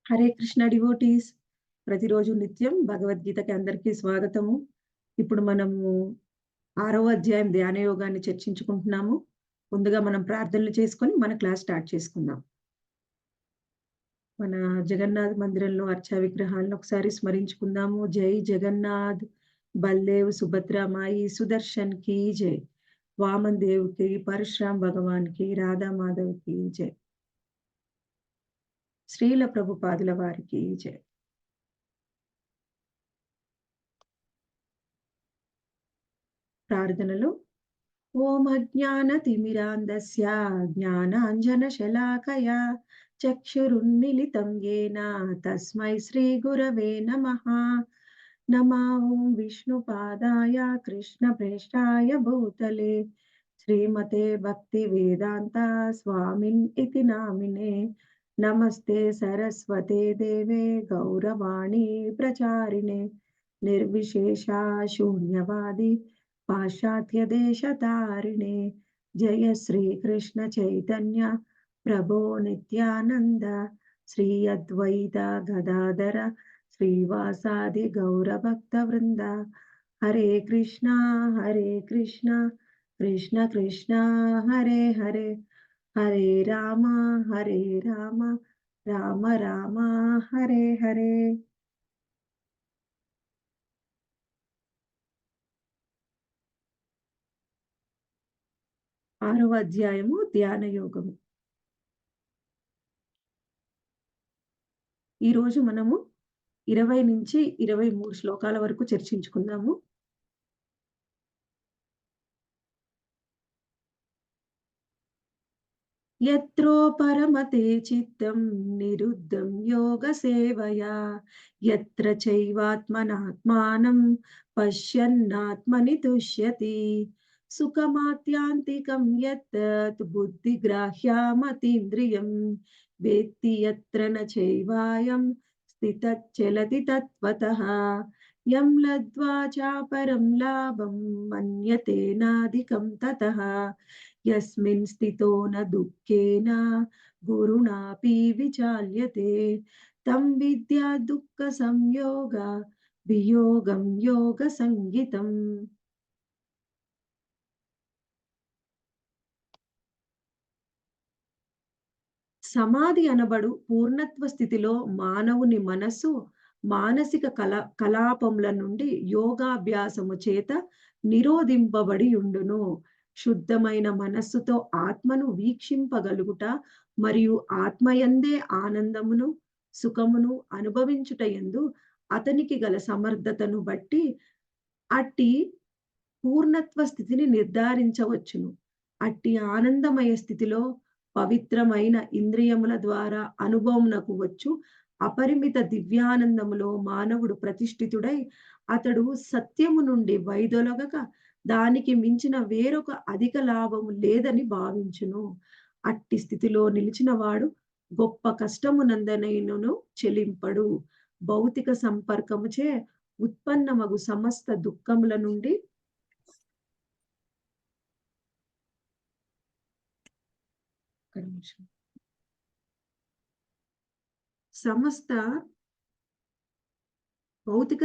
Hare Krishna devotees. ప్రతిరోజు నిత్యం భగవద్గీతకి అందరికీ స్వాగతము. ఇప్పుడు మనము 6వ అధ్యాయం ధ్యాన యోగాన్ని చర్చించుకుంటున్నాము. ముందుగా మనం ప్రార్థనలు చేసుకొని మన క్లాస్ స్టార్ట్ చేసుకుందాం. మన జగన్నాథ్ మందిరంలో అర్చా విగ్రహాలను ఒకసారి స్మరించుకుందాము. జై జగన్నాథ్, బల్దేవ్ సుభద్ర మాయి సుదర్శన్ కి జై. వామన్ దేవ్ కి, పరశురామ్ భగవాన్ కి, రాధా మాధవ్ కి జై. శ్రీల ప్రభుపాదుల వారికి జై. ప్రార్థనలు. ఓం అజ్ఞానతిమిరాంధస్య జ్ఞానాంజనశలాకయా చక్షురున్మిలితం యేన తస్మై శ్రీగురవే నమః. నమో ఓం విష్ణుపాదాయ కృష్ణప్రేష్ఠాయ భూతలే శ్రీమతే భక్తివేదాంత స్వామిన్ ఇతి నామినే. నమస్తే సరస్వతే దేవే గౌరవాణి ప్రచారిణే నిర్విశేష శూన్యవాది పాశ్చాత్య దేశతారిణే. జయ శ్రీ కృష్ణ చైతన్య ప్రభో నిత్యానంద శ్రీ అద్వైత గదాధర శ్రీవాసాది గౌరభక్త వృంద. హరే కృష్ణ కృష్ణ కృష్ణ హరే హరే, హరే రామ రామ రామ రామ హరే హరే. 6వ అధ్యాయము ధ్యాన యోగము. ఈరోజు మనము 20-23 శ్లోకాల వరకు చర్చించుకుందాము. యత్రో పరమతే చిత్తం నిరుద్ధం యోగ సేవయా యత్ర చైవాత్మనాత్మానం పశ్యన్నాత్మని తుష్యతి. సుఖమాత్యాంతికం యత్ బుద్ధిగ్రాహ్యమతీంద్రియం వేత్తి యత్ర న చైవాయం స్థితశ్చలతి తత్వతః. యం లబ్ధ్వా చాపరం లాభం మన్యతే నాధికం తతః. యస్మిన్ స్థితో న దుఃఖేన గురుణాపి విచాల్యతే తం విద్యా దుఃఖ సంయోగ వియోగం యోగ సంగీతం. సమాధి అనబడు పూర్ణత్వ స్థితిలో మానవుని మనస్సు మానసిక కలాపముల నుండి యోగాభ్యాసము చేత నిరోధింపబడి ఉండును. శుద్ధమైన మనస్సుతో ఆత్మను వీక్షింపగలుగుట మరియు ఆత్మయందే ఆనందమును సుఖమును అనుభవించుటయందు అతనికి గల సమర్థతను బట్టి అట్టి పూర్ణత్వ స్థితిని నిర్ధారించవచ్చును. అట్టి ఆనందమయ స్థితిలో పవిత్రమైన ఇంద్రియముల ద్వారా అనుభవమునకు వచ్చు అపరిమిత దివ్యానందములో మానవుడు ప్రతిష్ఠితుడై అతడు సత్యము నుండి వైదొలగక దానికి మించిన వేరొక అధిక లాభము లేదని భావించును. అట్టి స్థితిలో నిలిచిన వాడు గొప్ప కష్టమునందనైనను చెలింపడు. భౌతిక సంపర్కముచే ఉత్పన్నమగు సమస్త దుఃఖముల నుండి సమస్త భౌతిక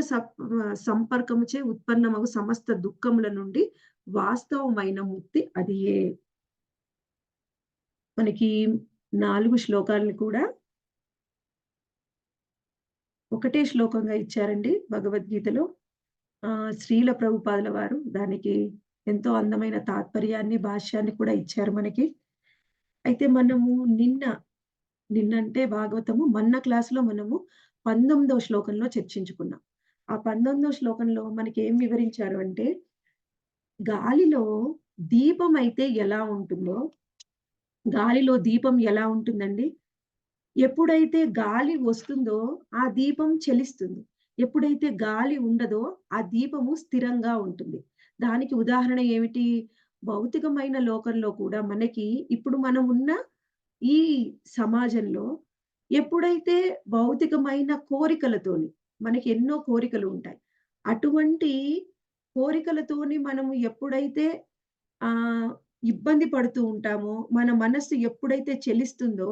సంపర్కముచే ఉత్పన్నమగు సమస్త దుఃఖముల నుండి వాస్తవమైన ముక్తి అదియే. మనకి 4 శ్లోకాలను కూడా ఒకటే శ్లోకంగా ఇచ్చారండి భగవద్గీతలో. శ్రీల ప్రభుపాదుల వారు దానికి ఎంతో అందమైన తాత్పర్యాన్ని, భాష్యాన్ని కూడా ఇచ్చారు మనకి. అయితే మనము నిన్నంటే భాగవతము మొన్న క్లాస్‌లో మనము 19వ శ్లోకంలో చర్చించుకున్నాం. ఆ 19వ శ్లోకంలో మనకేం వివరించారు అంటే, గాలిలో దీపం అయితే ఎలా ఉంటుందో, గాలిలో దీపం ఎలా ఉంటుందండి? ఎప్పుడైతే గాలి వస్తుందో ఆ దీపం చలిస్తుంది. ఎప్పుడైతే గాలి ఉండదో ఆ దీపము స్థిరంగా ఉంటుంది. దానికి ఉదాహరణ ఏమిటి? భౌతికమైన లోకంలో కూడా మనకి ఇప్పుడు మనం ఉన్న ఈ సమాజంలో ఎప్పుడైతే భౌతికమైన కోరికలతోని మనకి ఎన్నో కోరికలు ఉంటాయి. అటువంటి కోరికలతోని మనము ఎప్పుడైతే ఆహ్, ఇబ్బంది పడుతూ ఉంటామో, మన మనస్సు ఎప్పుడైతే చెలిస్తుందో,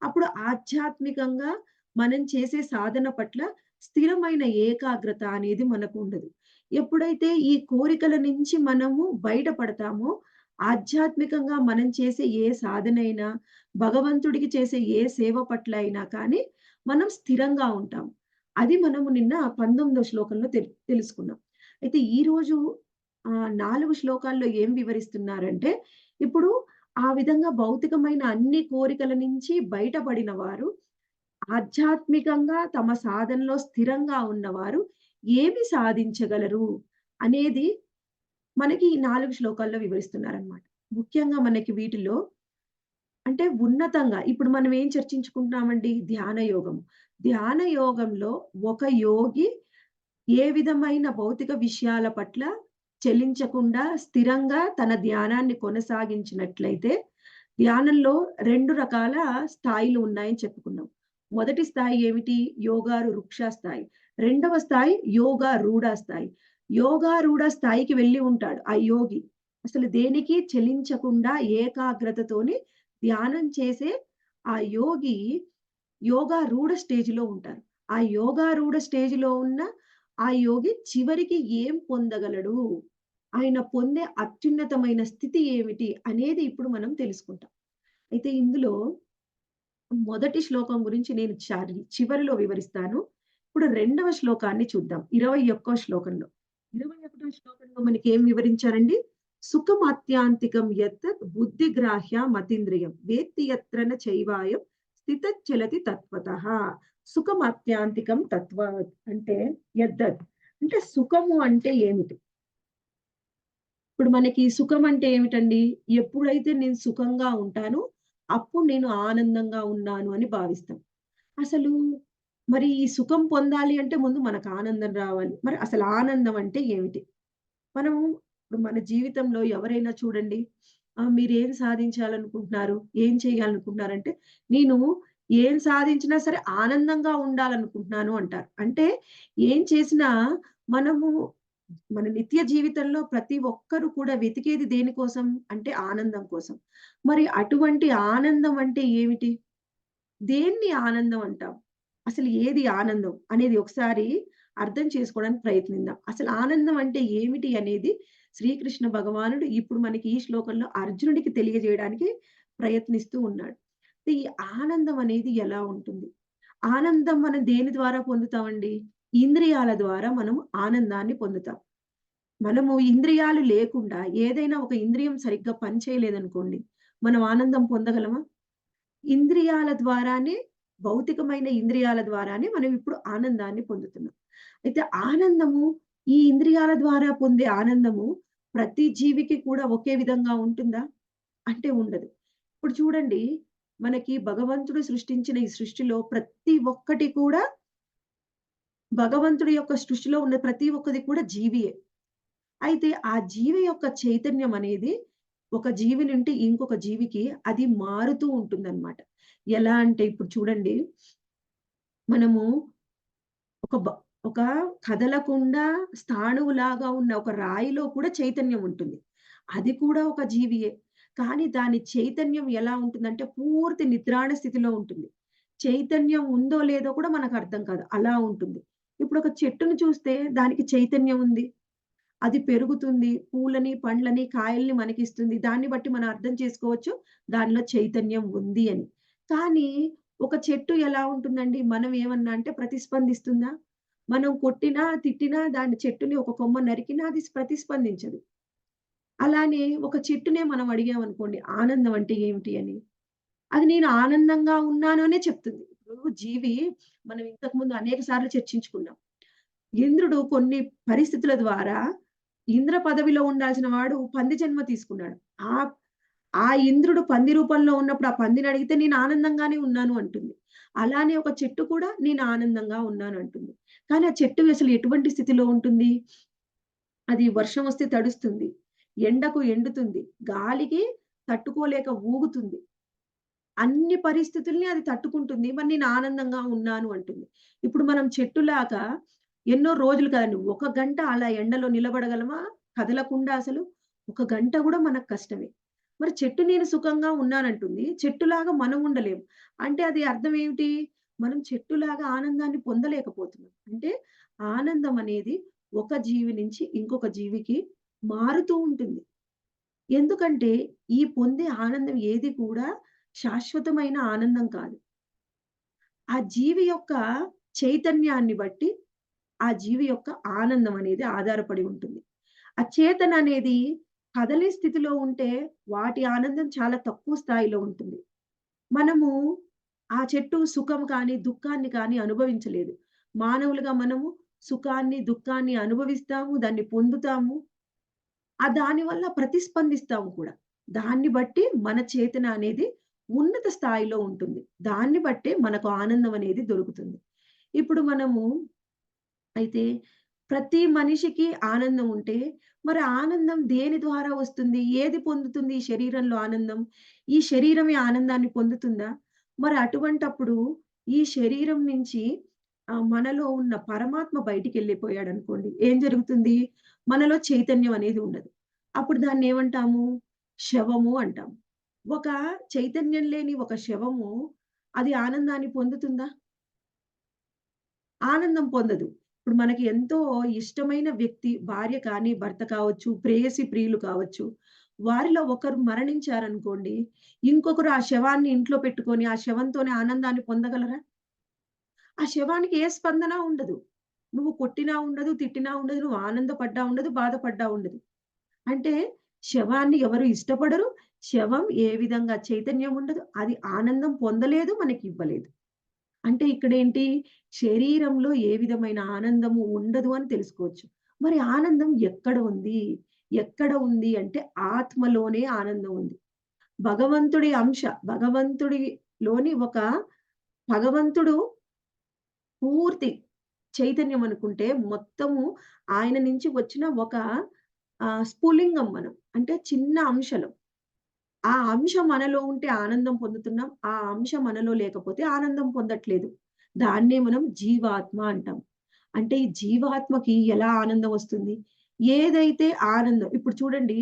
అప్పుడు ఆధ్యాత్మికంగా మనం చేసే సాధన పట్ల స్థిరమైన ఏకాగ్రత అనేది మనకు ఉండదు. ఎప్పుడైతే ఈ కోరికల నుంచి మనము బయటపడతామో, ఆధ్యాత్మికంగా మనం చేసే ఏ సాధనైనా, భగవంతుడికి చేసే ఏ సేవ పట్ల అయినా కానీ, మనం స్థిరంగా ఉంటాం. అది మనము నిన్న 19వ శ్లోకంలో తెలుసుకున్నాం. అయితే ఈరోజు 4 శ్లోకాల్లో ఏం వివరిస్తున్నారంటే, ఇప్పుడు ఆ విధంగా భౌతికమైన అన్ని కోరికల నుంచి బయటపడిన వారు, ఆధ్యాత్మికంగా తమ సాధనలో స్థిరంగా ఉన్నవారు ఏమి సాధించగలరు అనేది మనకి ఈ 4 శ్లోకాల్లో వివరిస్తున్నారనమాట. ముఖ్యంగా మనకి వీటిలో అంటే ఉన్నతంగా ఇప్పుడు మనం ఏం చర్చించుకుంటున్నామండి? ధ్యాన యోగం. ధ్యాన యోగంలో ఒక యోగి ఏ విధమైన భౌతిక విషయాల పట్ల చెలించకుండా స్థిరంగా తన ధ్యానాన్ని కొనసాగించినట్లయితే, ధ్యానంలో 2 రకాల స్థాయిలు ఉన్నాయని చెప్పుకున్నాం. మొదటి స్థాయి ఏమిటి? యోగారూఢ స్థాయి. రెండవ స్థాయి యోగారూఢ స్థాయి. యోగారూఢ స్థాయికి వెళ్లి ఉంటాడు ఆ యోగి. అసలు దేనికి చెలించకుండా ఏకాగ్రతతోని ధ్యానం చేసే ఆ యోగి యోగారూఢ స్టేజ్‌లో ఉంటారు. ఆ యోగారూఢ స్టేజ్‌లో ఉన్న ఆ యోగి చివరికి ఏం పొందగలడు? ఆయన పొందే అత్యున్నతమైన స్థితి ఏమిటి? అనేది ఇప్పుడు మనం తెలుసుకుంటాం. అయితే ఇందులో మొదటి శ్లోకం గురించి నేను చివరిలో వివరిస్తాను. ఇప్పుడు రెండవ శ్లోకాన్ని చూద్దాం. 21వ శ్లోకంలో. 21వ శ్లోకంలో మనకేం వివరించారండి? సుఖమాత్యాంతికం యత్తత్ బుద్ధిగ్రాహ్య మతీంద్రియం వేత్తి యత్రన చైవాయం స్థితచ్చలతి తత్వతః. సుఖమాత్యాంతికం అంటే యద్దత్ అంటే సుఖము అంటే ఏమిటి? ఇప్పుడు మనకి సుఖం అంటే ఏమిటండి? ఎప్పుడైతే నేను సుఖంగా ఉంటానో, అప్పుడు నేను ఆనందంగా ఉన్నాను అని భావిస్తాం. అసలు మరి ఈ సుఖం పొందాలి అంటే ముందు మనకు ఆనందం రావాలి. మరి అసలు ఆనందం అంటే ఏమిటి? మనం ఇప్పుడు మన జీవితంలో ఎవరైనా చూడండి, మీరేం సాధించాలనుకుంటున్నారు? ఏం చేయాలనుకుంటున్నారంటే, నేను ఏం సాధించినా సరే ఆనందంగా ఉండాలనుకుంటున్నాను అంటారు. అంటే ఏం చేసినా మనము మన నిత్య జీవితంలో ప్రతి ఒక్కరు కూడా వెతికేది దేనికోసం? అంటే ఆనందం కోసం. మరి అటువంటి ఆనందం అంటే ఏమిటి? దేన్ని ఆనందం అంటాం? అసలు ఏది ఆనందం అనేది ఒకసారి అర్థం చేసుకోవడానికి ప్రయత్నిద్దాం. అసలు ఆనందం అంటే ఏమిటి అనేది శ్రీకృష్ణ భగవానుడు ఇప్పుడు మనకి ఈ శ్లోకంలో అర్జునుడికి తెలియజేయడానికి ప్రయత్నిస్తూ ఉన్నాడు. ఈ ఆనందం అనేది ఎలా ఉంటుంది? ఆనందం మనం దేని ద్వారా పొందుతామండి? ఇంద్రియాల ద్వారా మనం ఆనందాన్ని పొందుతాం. మనము ఇంద్రియాలు లేకుండా ఏదైనా ఒక ఇంద్రియం సరిగ్గా పనిచేయలేదనుకోండి, మనం ఆనందం పొందగలమా? ఇంద్రియాల ద్వారానే భౌతికమైన ఇంద్రియాల ద్వారానే మనం ఇప్పుడు ఆనందాన్ని పొందుతున్నాం. అయితే ఆనందము ఈ ఇంద్రియాల ద్వారా పొందే ఆనందము ప్రతి జీవికి కూడా ఒకే విధంగా ఉంటుందా? అంటే ఉండదు. ఇప్పుడు చూడండి మనకి భగవంతుడు సృష్టించిన ఈ సృష్టిలో ప్రతి ఒక్కటి కూడా భగవంతుడి యొక్క సృష్టిలో ఉన్న ప్రతి ఒక్కది కూడా జీవియే. అయితే ఆ జీవి యొక్క చైతన్యం అనేది ఒక జీవి నుండి ఇంకొక జీవికి అది మారుతూ ఉంటుందన్నమాట. ఎలా అంటే ఇప్పుడు చూడండి, మనము ఒక బ ఒక కదలకుండా స్థాణువులాగా ఉన్న ఒక రాయిలో కూడా చైతన్యం ఉంటుంది. అది కూడా ఒక జీవియే. కానీ దాని చైతన్యం ఎలా ఉంటుందంటే పూర్తి నిద్రాణ స్థితిలో ఉంటుంది. చైతన్యం ఉందో లేదో కూడా మనకు అర్థం కాదు. అలా ఉంటుంది. ఇప్పుడు ఒక చెట్టును చూస్తే దానికి చైతన్యం ఉంది. అది పెరుగుతుంది. పూలని, పండ్లని, కాయల్ని మనకిస్తుంది. దాన్ని బట్టి మనం అర్థం చేసుకోవచ్చు. దానిలో చైతన్యం ఉంది అని. కానీ ఒక చెట్టు ఎలా ఉంటుందండి? మనం ఏమన్నా అంటే ప్రతిస్పందిస్తుందా? మనం కొట్టినా, తిట్టినా దాని చెట్టుని ఒక కొమ్మ నరికినా అది ప్రతిస్పందించదు. అలానే ఒక చెట్టునే మనం అడిగామనుకోండి ఆనందం అంటే ఏమిటి అని? అది నేను ఆనందంగా ఉన్నాను అనే చెప్తుంది. ఇప్పుడు జీవి మనం ఇంతకుముందు అనేక సార్లు చర్చించుకున్నాం. ఇంద్రుడు కొన్ని పరిస్థితుల ద్వారా ఇంద్ర పదవిలో ఉండాల్సిన వాడు పంది జన్మ తీసుకున్నాడు. ఆ ఆ ఇంద్రుడు పంది రూపంలో ఉన్నప్పుడు ఆ పందిని అడిగితే నేను ఆనందంగానే ఉన్నాను అంటుంది. అలానే ఒక చెట్టు కూడా నేను ఆనందంగా ఉన్నాను అంటుంది. కానీ ఆ చెట్టు అసలు ఎటువంటి స్థితిలో ఉంటుంది? అది వర్షం వస్తే తడుస్తుంది. ఎండకు ఎండుతుంది. గాలికి తట్టుకోలేక ఊగుతుంది. అన్ని పరిస్థితుల్ని అది తట్టుకుంటుంది. మరి నేను ఆనందంగా ఉన్నాను అంటుంది. ఇప్పుడు మనం చెట్టులాగా ఎన్నో రోజులు కాదండి. ఒక గంట అలా ఎండలో నిలబడగలమా? కదలకుండా అసలు? ఒక గంట గూడా మనకు కష్టమే. మరి చెట్టు నేను సుఖంగా ఉన్నానంటుంది. చెట్టులాగా మనం ఉండలేం. అంటే అది అర్థం ఏమిటి? మనం చెట్టులాగా ఆనందాన్ని పొందలేకపోతున్నాం. అంటే ఆనందం అనేది ఒక జీవి నుంచి ఇంకొక జీవికి మారుతూ ఉంటుంది. ఎందుకంటే ఈ పొందే ఆనందం ఏది కూడా శాశ్వతమైన ఆనందం కాదు. ఆ జీవి యొక్క చైతన్యాన్ని బట్టి ఆ జీవి యొక్క ఆనందం అనేది ఆధారపడి ఉంటుంది. ఆ చేతన అనేది కదలే స్థితిలో ఉంటే వాటి ఆనందం చాలా తక్కువ స్థాయిలో ఉంటుంది. మనము ఆ చెట్టు సుఖం కానీ, దుఃఖాన్ని కానీ అనుభవించలేదు. మానవులుగా మనము సుఖాన్ని, దుఃఖాన్ని అనుభవిస్తాము, దాన్ని పొందుతాము. దానివల్ల ప్రతిస్పందిస్తాము కూడా. దాన్ని బట్టి మన చేతన అనేది ఉన్నత స్థాయిలో ఉంటుంది. దాన్ని బట్టే మనకు ఆనందం అనేది దొరుకుతుంది. ఇప్పుడు మనము అయితే ప్రతి మనిషికి ఆనందం ఉంటే, మరి ఆనందం దేని ద్వారా వస్తుంది? ఏది పొందుతుంది ఈ శరీరంలో ఆనందం? ఈ శరీరమే ఆనందాన్ని పొందుతుందా? మరి అటువంటప్పుడు ఈ శరీరం నుంచి మనలో ఉన్న పరమాత్మ బయటికెళ్ళిపోయాడనుకోండి. ఏం జరుగుతుంది? మనలో చైతన్యం అనేది ఉండదు. అప్పుడు దాన్నేమంటాము? శవము అంటాం. ఒక చైతన్యం లేని ఒక శవము అది ఆనందాన్ని పొందుతుందా? ఆనందం పొందదు. ఇప్పుడు మనకి ఎంతో ఇష్టమైన వ్యక్తి భార్య కానీ, భర్త కావచ్చు, ప్రేయసి ప్రియులు కావచ్చు. వారిలో ఒకరు మరణించారనుకోండి, ఇంకొకరు ఆ శవాన్ని ఇంట్లో పెట్టుకొని, ఆ శవంతోనే ఆనందాన్ని పొందగలరా? ఆ శవానికి ఏ స్పందన ఉండదు. నువ్వు కొట్టినా ఉండదు, తిట్టినా ఉండదు, నువ్వు ఆనందపడ్డా ఉండదు, బాధపడ్డా ఉండదు. అంటే శవాన్ని ఎవరు ఇష్టపడరు. శవం ఏ విధంగా చైతన్యం ఉండదు. అది ఆనందం పొందలేదు, మనకివ్వలేదు. అంటే ఇక్కడేంటి? శరీరంలో ఏ విధమైన ఆనందము ఉండదు అని తెలుసుకోవచ్చు. మరి ఆనందం ఎక్కడ ఉంది? ఎక్కడ ఉంది అంటే ఆత్మలోనే ఆనందం ఉంది. భగవంతుడి అంశ, భగవంతుడిలోని ఒక భగవంతుడు పూర్తి చైతన్యం అనుకుంటే మొత్తము ఆయన నుంచి వచ్చిన ఒక స్ఫులింగం మనం. అంటే చిన్న అంశలం. ఆ అంశం మనలో ఉంటే ఆనందం పొందుతున్నాం. ఆ అంశం మనలో లేకపోతే ఆనందం పొందట్లేదు. దాన్నే మనం జీవాత్మ అంటాం. అంటే ఈ జీవాత్మకి ఎలా ఆనందం వస్తుంది? ఏదైతే ఆనందం ఇప్పుడు చూడండి,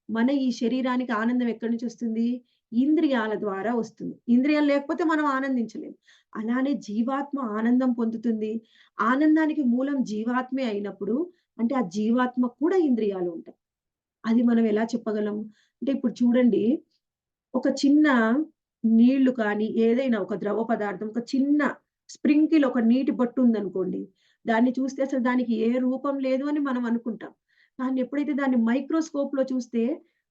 మన ఈ శరీరానికి ఆనందం ఎక్కడి నుంచొస్తుంది? ఇంద్రియాల ద్వారా వస్తుంది. ఇంద్రియాలు లేకపోతే మనం ఆనందించలేం. అలానే జీవాత్మ ఆనందం పొందుతుంది. ఆనందానికి మూలం జీవాత్మే అయినప్పుడు, అంటే ఆ జీవాత్మకు కూడా ఇంద్రియాలు ఉంటాయి. అది మనం ఎలా చెప్పగలం? అంటే ఇప్పుడు చూడండి, ఒక చిన్న నీళ్లు కానీ, ఏదైనా ఒక ద్రవ పదార్థం, ఒక చిన్న స్ప్రింకిల్ ఒక నీటి బొట్టు ఉందనుకోండి. దాన్ని చూస్తే అసలు దానికి ఏ రూపం లేదు అని మనం అనుకుంటాం. కానీ ఎప్పుడైతే దాన్ని మైక్రోస్కోప్‌లో చూస్తే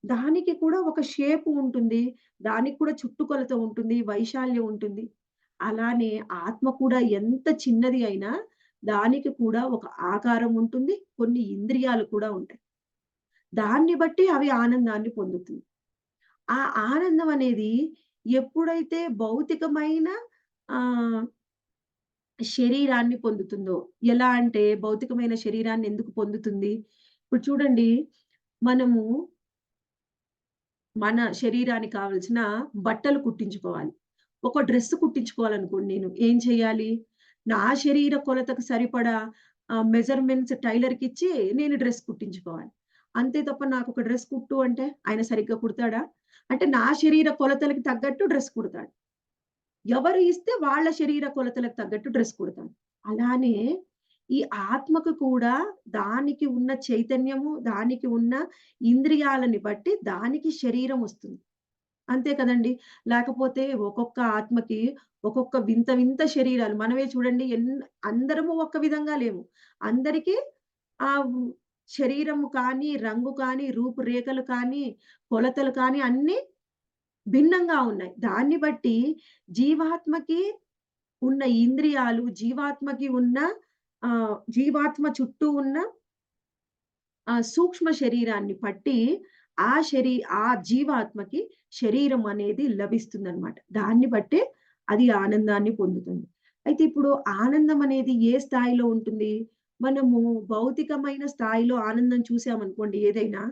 దానికి కూడా ఒక షేప్ ఉంటుంది. దానికి కూడా చుట్టుకొలత ఉంటుంది. వైశాల్యం ఉంటుంది. అలానే ఆత్మ కూడా ఎంత చిన్నది అయినా దానికి కూడా ఒక ఆకారం ఉంటుంది. కొన్ని ఇంద్రియాలు కూడా ఉంటాయి. దాన్ని బట్టి అవి ఆనందాన్ని పొందుతుంది. ఆ ఆనందం అనేది ఎప్పుడైతే భౌతికమైన ఆహ్, శరీరాన్ని పొందుతుందో, ఎలా అంటే భౌతికమైన శరీరాన్ని ఎందుకు పొందుతుంది? ఇప్పుడు చూడండి, మనము మన శరీరానికి కావాల్సిన బట్టలు కుట్టించుకోవాలి. ఒక డ్రెస్ కుట్టించుకోవాలనుకోండి నేను. ఏం చేయాలి? నా శరీర కొలతకు సరిపడా మెజర్‌మెంట్స్ టైలర్‌కిచ్చి నేను డ్రెస్ కుట్టించుకోవాలి. అంతే తప్ప నాకొక డ్రెస్ కుట్టు అంటే ఆయన సరిగ్గా కుడతాడా? అంటే నా శరీర కొలతలకి తగ్గట్టు డ్రెస్ కుడతాడు. ఎవరు ఇస్తే వాళ్ళ శరీర కొలతలకు తగ్గట్టు డ్రెస్ కుడతాం. అలానే ఈ ఆత్మకు కూడా దానికి ఉన్న చైతన్యము, దానికి ఉన్న ఇంద్రియాలని బట్టి దానికి శరీరం వస్తుంది. అంతే కదండీ! లేకపోతే ఒక్కొక్క ఆత్మకి ఒక్కొక్క వింత వింత శరీరాలు. మనమే చూడండి అందరము ఒక్క విధంగా లేము. అందరికీ ఆహ్, శరీరము కానీ, రంగు కానీ, రూపురేఖలు కానీ, కొలతలు కానీ అన్నీ భిన్నంగా ఉన్నాయి. దాన్ని బట్టి జీవాత్మకి ఉన్న ఇంద్రియాలు, జీవాత్మకి ఉన్న జీవాత్మ చుట్టూ ఉన్న సూక్ష్మ శరీరాన్ని పట్టి ఆ జీవాత్మకి శరీరం అనేది లభిస్తుందనమాట. దాన్ని బట్టే అది ఆనందాన్ని పొందుతుంది. అయితే ఇప్పుడు ఆనందం అనేది ఏ స్థాయిలో ఉంటుంది? మనము భౌతికమైన స్థాయిలో ఆనందం చూసామనుకోండి ఏదైనా,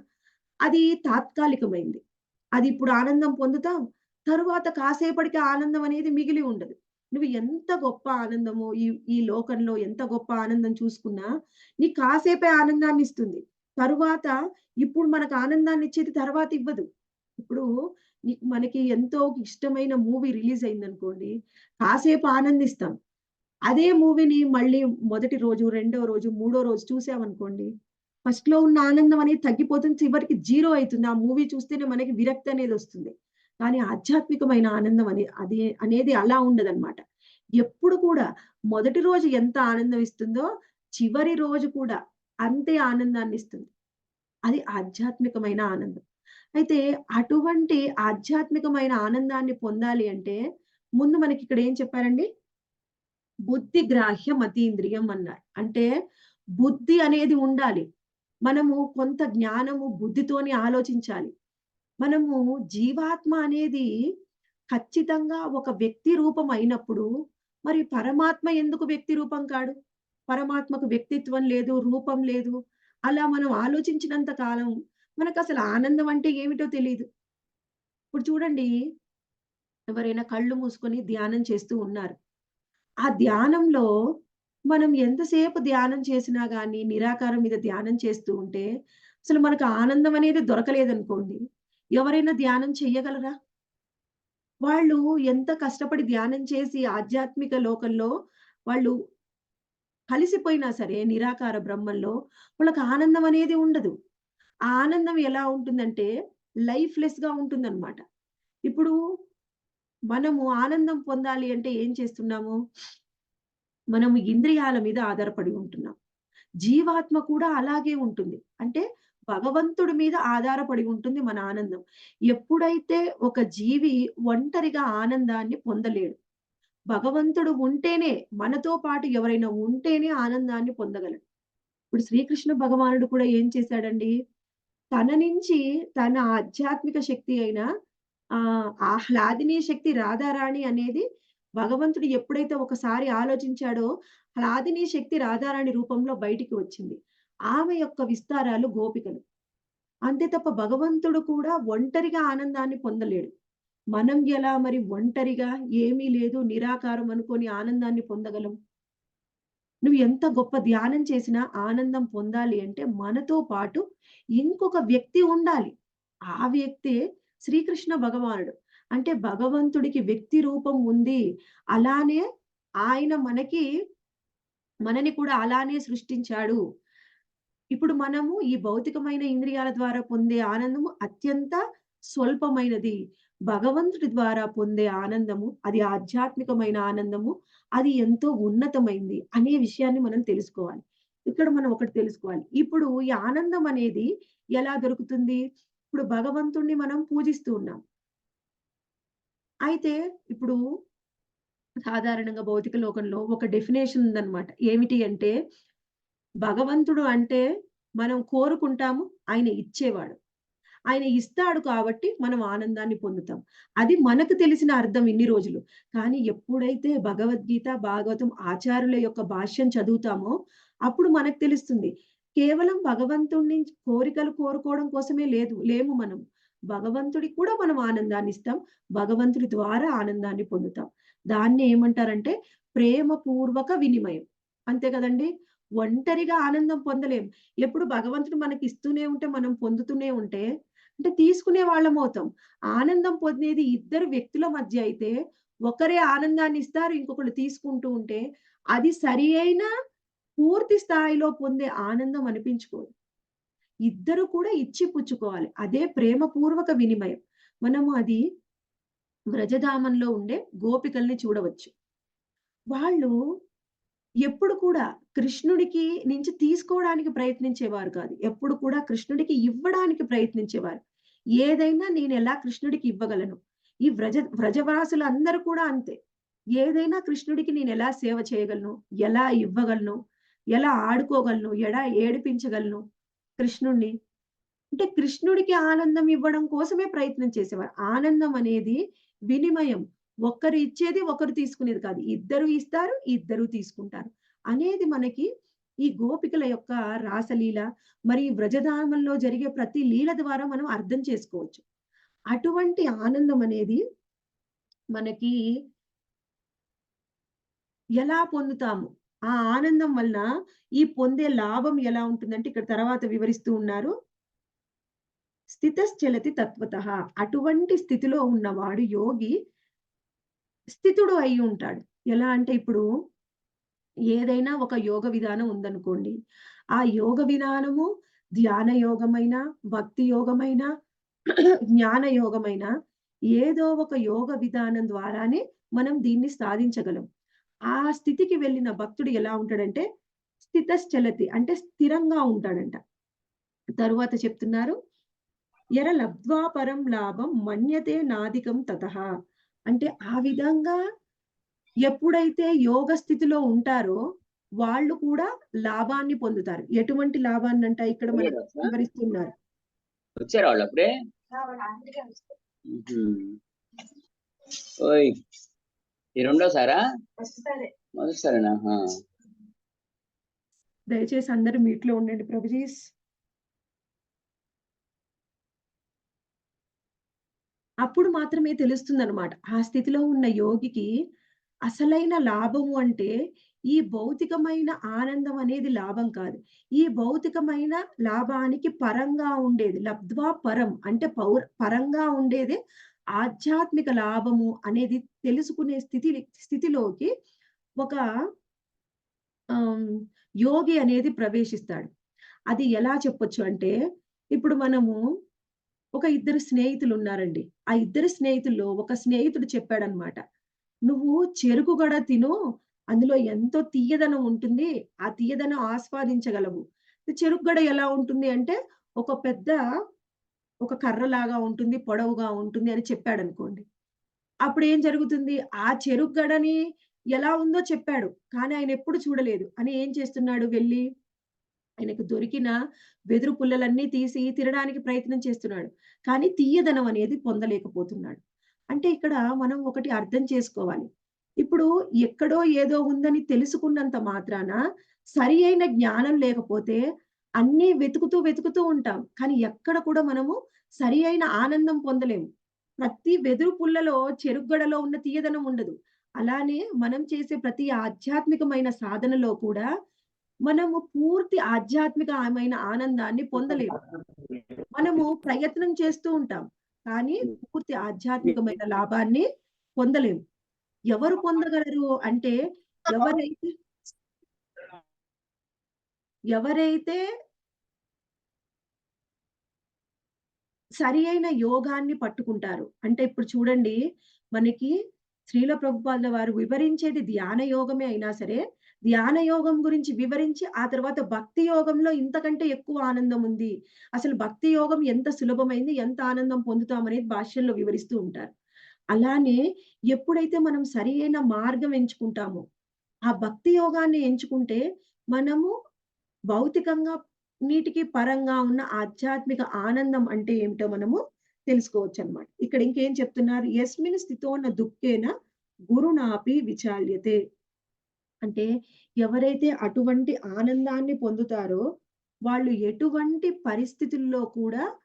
అది తాత్కాలికమైంది. అది ఇప్పుడు ఆనందం పొందుతాం. తరువాత కాసేపటికి ఆనందం అనేది మిగిలి ఉండదు. నువ్వు ఎంత గొప్ప ఆనందమో ఈ లోకంలో ఎంత గొప్ప ఆనందం చూసుకున్నా, నీకు కాసేపే ఆనందాన్నిస్తుంది. తరువాత ఇప్పుడు మనకు ఆనందాన్నిచ్చేది తర్వాత ఇవ్వదు. ఇప్పుడు మనకి ఎంతో ఇష్టమైన మూవీ రిలీజ్ అయిందనుకోండి, కాసేపు ఆనందిస్తాం. అదే మూవీని మళ్ళీ మొదటి రోజు, రెండో రోజు, మూడో రోజు చూసామనుకోండి, ఫస్ట్‌లో ఉన్న ఆనందం అనేది తగ్గిపోతుంది. చివరికి జీరో అయితుంది. ఆ మూవీ చూస్తేనే మనకి విరక్తి అనేదొస్తుంది. కానీ ఆధ్యాత్మికమైన ఆనందం అనేది అలా ఉండదనమాట. ఎప్పుడు కూడా మొదటి రోజు ఎంత ఆనందం ఇస్తుందో, చివరి రోజు కూడా అంతే ఆనందాన్నిస్తుంది. అది ఆధ్యాత్మికమైన ఆనందం. అయితే అటువంటి ఆధ్యాత్మికమైన ఆనందాన్ని పొందాలి అంటే, ముందు మనకిక్కడ ఏం చెప్పారండి? బుద్ధి గ్రాహ్యం అతీంద్రియం అన్నారు. అంటే బుద్ధి అనేది ఉండాలి. మనము కొంత జ్ఞానము బుద్ధితోని ఆలోచించాలి. మనము జీవాత్మ అనేది ఖచ్చితంగా ఒక వ్యక్తి రూపం అయినప్పుడు, మరి పరమాత్మ ఎందుకు వ్యక్తి రూపం కాడు? పరమాత్మకు వ్యక్తిత్వం లేదు, రూపం లేదు. అలా మనం ఆలోచించినంత కాలం మనకసలు ఆనందం అంటే ఏమిటో తెలీదు. ఇప్పుడు చూడండి, ఎవరైనా కళ్ళు మూసుకొని ధ్యానం చేస్తూ ఉన్నారు. ఆ ధ్యానంలో మనం ఎంతసేపు ధ్యానం చేసినా గాని, నిరాకారం మీద ధ్యానం చేస్తూ ఉంటే, అసలు మనకు ఆనందం అనేది దొరకలేదనుకోండి, ఎవరైనా ధ్యానం చెయ్యగలరా? వాళ్ళు ఎంత కష్టపడి ధ్యానం చేసి ఆధ్యాత్మిక లోకంలో వాళ్ళు కలిసిపోయినా సరే నిరాకార బ్రహ్మంలో వాళ్ళకి ఆనందం అనేది ఉండదు. ఆ ఆనందం ఎలా ఉంటుందంటే లైఫ్‌లెస్‌గా ఉంటుందన్నమాట. ఇప్పుడు మనము ఆనందం పొందాలి అంటే ఏం చేస్తున్నాము? మనము ఇంద్రియాల మీద ఆధారపడి ఉంటున్నాం. జీవాత్మ కూడా అలాగే ఉంటుంది. అంటే భగవంతుడి మీద ఆధారపడి ఉంటుంది మన ఆనందం. ఎప్పుడైతే ఒక జీవి ఒంటరిగా ఆనందాన్ని పొందలేడు. భగవంతుడు ఉంటేనే, మనతో పాటు ఎవరైనా ఉంటేనే ఆనందాన్ని పొందగలడు. ఇప్పుడు శ్రీకృష్ణ భగవానుడు కూడా ఏం చేశాడండి? తన నుంచి తన ఆధ్యాత్మిక శక్తి అయిన ఆహ్లాదిని శక్తి రాధారాణి అనేది భగవంతుడు ఎప్పుడైతే ఒకసారి ఆలోచించాడో, హ్లాదిని శక్తి రాధారాణి రూపంలో బయటికి వచ్చింది. ఆమె యొక్క విస్తారాలు గోపికలు. అంతే తప్ప భగవంతుడు కూడా ఒంటరిగా ఆనందాన్ని పొందలేడు. మనం ఎలా మరి ఒంటరిగా ఏమీ లేదు నిరాకారం అనుకోని ఆనందాన్ని పొందగలం? నువ్వు ఎంత గొప్ప ధ్యానం చేసినా ఆనందం పొందాలి అంటే మనతో పాటు ఇంకొక వ్యక్తి ఉండాలి. ఆ వ్యక్తే శ్రీకృష్ణ భగవానుడు. అంటే భగవంతుడికి వ్యక్తి రూపం ఉంది. అలానే ఆయన మనని కూడా అలానే సృష్టించాడు. ఇప్పుడు మనము ఈ భౌతికమైన ఇంద్రియాల ద్వారా పొందే ఆనందము అత్యంత స్వల్పమైనది. భగవంతుడి ద్వారా పొందే ఆనందము, అది ఆధ్యాత్మికమైన ఆనందము, అది ఎంతో ఉన్నతమైంది అనే విషయాన్ని మనం తెలుసుకోవాలి. ఇక్కడ మనం ఒకటి తెలుసుకోవాలి. ఇప్పుడు ఈ ఆనందం అనేది ఎలా దొరుకుతుంది? ఇప్పుడు భగవంతుడిని మనం పూజిస్తూ ఉన్నాం. అయితే ఇప్పుడు సాధారణంగా భౌతిక లోకంలో ఒక డెఫినేషన్ ఉందన్నమాట. ఏమిటి అంటే భగవంతుడు అంటే మనం కోరుకుంటాము. ఆయన ఇచ్చేవాడు. ఆయన ఇస్తాడు కాబట్టి మనం ఆనందాన్ని పొందుతాం. అది మనకు తెలిసిన అర్థం ఇన్ని రోజులు. కానీ ఎప్పుడైతే భగవద్గీత, భాగవతం ఆచార్యుల యొక్క భాష్యం చదువుతామో అప్పుడు మనకు తెలుస్తుంది. కేవలం భగవంతుడిని కోరికలు కోరుకోవడం కోసమే లేము మనం. భగవంతుడికి కూడా మనం ఆనందాన్ని ఇస్తాం. భగవంతుడి ద్వారా ఆనందాన్ని పొందుతాం. దాన్ని ఏమంటారంటే ప్రేమపూర్వక వినిమయం. అంతే కదండీ! ఒంటరిగా ఆనందం పొందలేం. ఎప్పుడు భగవంతుడు మనకిస్తూనే ఉంటే, మనం పొందుతూనే ఉంటే, అంటే తీసుకునే వాళ్ళమవుతాం. ఆనందం పొందేది ఇద్దరు వ్యక్తుల మధ్య అయితే, ఒకరే ఆనందాన్ని ఇస్తారు, ఇంకొకళ్ళు తీసుకుంటూ ఉంటే, అది సరి అయిన పూర్తి స్థాయిలో పొందే ఆనందం అనిపించుకోదు. ఇద్దరు కూడా ఇచ్చి పుచ్చుకోవాలి. అదే ప్రేమపూర్వక వినిమయం. మనము అది వ్రజధామంలో ఉండే గోపికల్ని చూడవచ్చు. వాళ్ళు ఎప్పుడు కూడా కృష్ణుడికి నుంచి తీసుకోవడానికి ప్రయత్నించేవారు కాదు. ఎప్పుడు కూడా కృష్ణుడికి ఇవ్వడానికి ప్రయత్నించేవారు. ఏదైనా నేనెలా కృష్ణుడికి ఇవ్వగలను? ఈ వ్రజవాసులందరూ కూడా అంతే. ఏదైనా కృష్ణుడికి నేనెలా సేవ చేయగలను? ఎలా ఇవ్వగలను? ఎలా ఆడుకోగలను? ఎలా ఏడిపించగలను కృష్ణుడిని? అంటే కృష్ణుడికి ఆనందం ఇవ్వడం కోసమే ప్రయత్నం చేసేవారు. ఆనందం అనేది వినిమయం. ఒక్కరు ఇచ్చేది, ఒకరు తీసుకునేది కాదు. ఇద్దరు ఇస్తారు, ఇద్దరు తీసుకుంటారు. అనేది మనకి ఈ గోపికల యొక్క రాసలీల, మరి వ్రజధామంలో జరిగే ప్రతి లీల ద్వారా మనం అర్థం చేసుకోవచ్చు. అటువంటి ఆనందం అనేది మనకి ఎలా పొందుతాము? ఆ ఆనందం వలన ఈ పొందే లాభం ఎలా ఉంటుందంటే ఇక్కడ తర్వాత వివరిస్తూ ఉన్నారు. స్థితశ్చలతి తత్వతః. అటువంటి స్థితిలో ఉన్నవాడు యోగి స్థితుడు అయి ఉంటాడు. ఎలా అంటే ఇప్పుడు ఏదైనా ఒక యోగ విధానం ఉందనుకోండి. ఆ యోగ విధానము ధ్యాన యోగమైన, భక్తి యోగమైన, జ్ఞాన యోగమైన ఏదో ఒక యోగ విధానం ద్వారానే మనం దీన్ని సాధించగలం. ఆ స్థితికి వెళ్ళిన భక్తుడు ఎలా ఉంటాడంటే స్థితశ్చలతి అంటే స్థిరంగా ఉంటాడంట. తరువాత చెప్తున్నారు లబ్ధ్వా పరం లాభం మన్యతే నాదికం తతః. అంటే ఆ విధంగా ఎప్పుడైతే యోగ స్థితిలో ఉంటారో వాళ్ళు కూడా లాభాన్ని పొందుతారు. ఎటువంటి లాభాన్నంట ఇక్కడ మనకు వివరిస్తున్నారు. వచ్చారా వాళ్ళు అప్పుడే? ఓయ్ ఈ రెండోసారా? మొదటిసారేనా? దయచేసి అందరూ మీట్లో ఉండండి ప్రభుజీస్. అప్పుడు మాత్రమే తెలుస్తుందనమాట. ఆ స్థితిలో ఉన్న యోగికి అసలైన లాభము అంటే ఈ భౌతికమైన ఆనందం అనేది లాభం కాదు. ఈ భౌతికమైన లాభానికి పరంగా ఉండేది లబ్ధ్వా పరం అంటే పరంగా ఉండేదే ఆధ్యాత్మిక లాభము అనేది తెలుసుకునే స్థితిలోకి ఒక యోగి అనేది ప్రవేశిస్తాడు. అది ఎలా చెప్పొచ్చు అంటే ఇప్పుడు మనము ఒక ఇద్దరు స్నేహితులున్నారండి. ఆ ఇద్దరు స్నేహితుల్లో ఒక స్నేహితుడు చెప్పాడన్నమాట. "నువ్వు చెరుకు గడ తిను. అందులో ఎంతో తియ్యదనం ఉంటుంది. ఆ తియ్యదనం ఆస్వాదించగలవు." చెరుకు గడ ఎలా ఉంటుంది అంటే ఒక కర్రలాగా ఉంటుంది, పొడవుగా ఉంటుంది అని చెప్పాడనుకోండి. అప్పుడేం జరుగుతుంది? ఆ చెరుకు గడని ఎలా ఉందో చెప్పాడు. కానీ ఆయనెప్పుడు చూడలేదు. అని ఏం చేస్తున్నాడు వెళ్లి ఆయనకు దొరికిన వెదురు పుల్లలన్నీ తీసి తినడానికి ప్రయత్నం చేస్తున్నాడు. కానీ తియ్యదనం అనేది పొందలేకపోతున్నాడు. అంటే ఇక్కడ మనం ఒకటి అర్థం చేసుకోవాలి. ఇప్పుడు ఎక్కడో ఏదో ఉందని తెలుసుకున్నంత మాత్రాన సరి అయిన జ్ఞానం లేకపోతే అన్నీ వెతుకుతూ ఉంటాం. కానీ ఎక్కడ కూడా మనము సరి అయిన ఆనందం పొందలేము. ప్రతి వెదురు పుల్లలో చెరుగ్గడలో ఉన్న తియ్యదనం ఉండదు. అలానే మనం చేసే ప్రతి ఆధ్యాత్మికమైన సాధనలో కూడా మనము పూర్తి ఆధ్యాత్మికమైన ఆనందాన్ని పొందలేము. మనము ప్రయత్నం చేస్తూ ఉంటాం. కానీ పూర్తి ఆధ్యాత్మికమైన లాభాన్ని పొందలేము. ఎవరు పొందగలరు అంటే ఎవరైతే ఎవరైతే సరి అయిన యోగాన్ని పట్టుకుంటారు. అంటే ఇప్పుడు చూడండి మనకి శ్రీల ప్రభుపాదుల వారు వివరించేది ధ్యాన యోగమే అయినా సరే, ధ్యాన యోగం గురించి వివరించి ఆ తర్వాత భక్తి యోగంలో ఇంతకంటే ఎక్కువ ఆనందం ఉంది. అసలు భక్తి యోగం ఎంత సులభమైంది, ఎంత ఆనందం పొందుతామనేది భాష్యంలో వివరిస్తూ ఉంటారు. అలానే ఎప్పుడైతే మనం సరి అయిన మార్గం ఎంచుకుంటామో, ఆ భక్తి యోగాన్ని ఎంచుకుంటే మనము భౌతికంగా నీటికి పరంగా ఉన్న ఆధ్యాత్మిక ఆనందం అంటే ఏమిటో మనము తెలుసుకోవచ్చనమాట. ఇక్కడ ఇంకేం చెప్తున్నారు? యస్మిన్ స్థితోన దుఃఖేన గురునాపి విచాల్యతే. అంటే ఎవరైతే అటువంటి ఆనందాన్ని పొందుతారో వాళ్ళు ఎటువంటి పరిస్థితుల్లో కూడా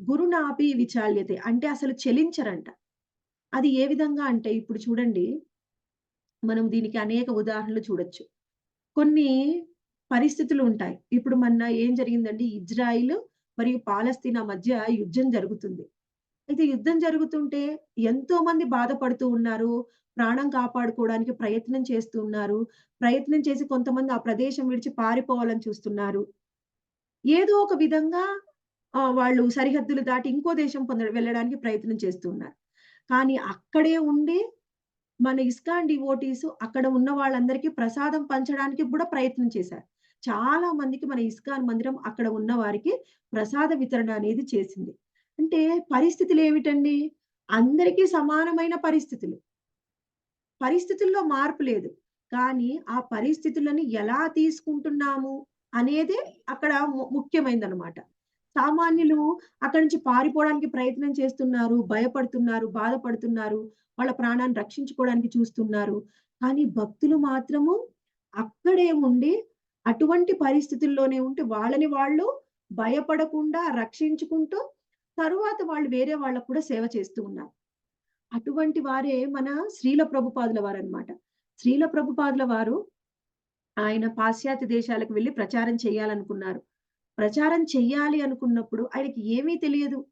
గురునాపి విచాల్యతే అంటే అసలు చలించరంట. అది ఏ విధంగా అంటే ఇప్పుడు చూడండి మనం దీనికి అనేక ఉదాహరణలు చూడొచ్చు. కొన్ని పరిస్థితులు ఉంటాయి. ఇప్పుడు మొన్న ఏం జరిగిందండి ఇజ్రాయిల్ మరియు పాలస్తీనా మధ్య యుద్ధం జరుగుతుంది. అయితే యుద్ధం జరుగుతుంటే ఎంతోమంది బాధపడుతూ ఉన్నారు. ప్రాణం కాపాడుకోవడానికి ప్రయత్నం చేస్తూ ఉన్నారు. ప్రయత్నం చేసి కొంతమంది ఆ ప్రదేశం విడిచి పారిపోవాలని చూస్తున్నారు. ఏదో ఒక విధంగా వాళ్ళు సరిహద్దులు దాటి ఇంకో దేశం వెళ్ళడానికి ప్రయత్నం చేస్తూ ఉన్నారు. కానీ అక్కడే ఉండి మన ఇస్కాన్ డివోటీస్ అక్కడ ఉన్న వాళ్ళందరికీ ప్రసాదం పంచడానికి కూడా ప్రయత్నం చేశారు. చాలా మందికి మన ఇస్కాన్ మందిరం అక్కడ ఉన్న వారికి ప్రసాద వితరణ అనేది చేసింది. అంటే పరిస్థితులేమిటండి? అందరికీ సమానమైన పరిస్థితులు. పరిస్థితుల్లో మార్పు లేదు. కానీ ఆ పరిస్థితులను ఎలా తీసుకుంటున్నాము అనేదే అక్కడ ముఖ్యమైనదనమాట. సామాన్యులు అక్కడి నుంచి పారిపోవడానికి ప్రయత్నం చేస్తున్నారు, భయపడుతున్నారు, బాధపడుతున్నారు. వాళ్ళ ప్రాణాన్ని రక్షించుకోవడానికి చూస్తున్నారు. కానీ భక్తులు మాత్రము అక్కడే ఉండి అటువంటి పరిస్థితుల్లోనే ఉండి వాళ్ళని వాళ్ళు భయపడకుండా రక్షించుకుంటూ తరువాత వాళ్ళు వేరే వాళ్ళకి కూడా సేవ చేస్తూ ఉన్నారు. అటువంటి వారే మన శ్రీల ప్రభుపాదుల వారనమాట. శ్రీల ప్రభుపాదుల వారు ఆయన పాశ్చాత్య దేశాలకు వెళ్లి ప్రచారం చేయాలనుకున్నారు. ప్రచారం చెయ్యాలి అనుకున్నప్పుడు ఆయనకి ఏమీ తెలియదు.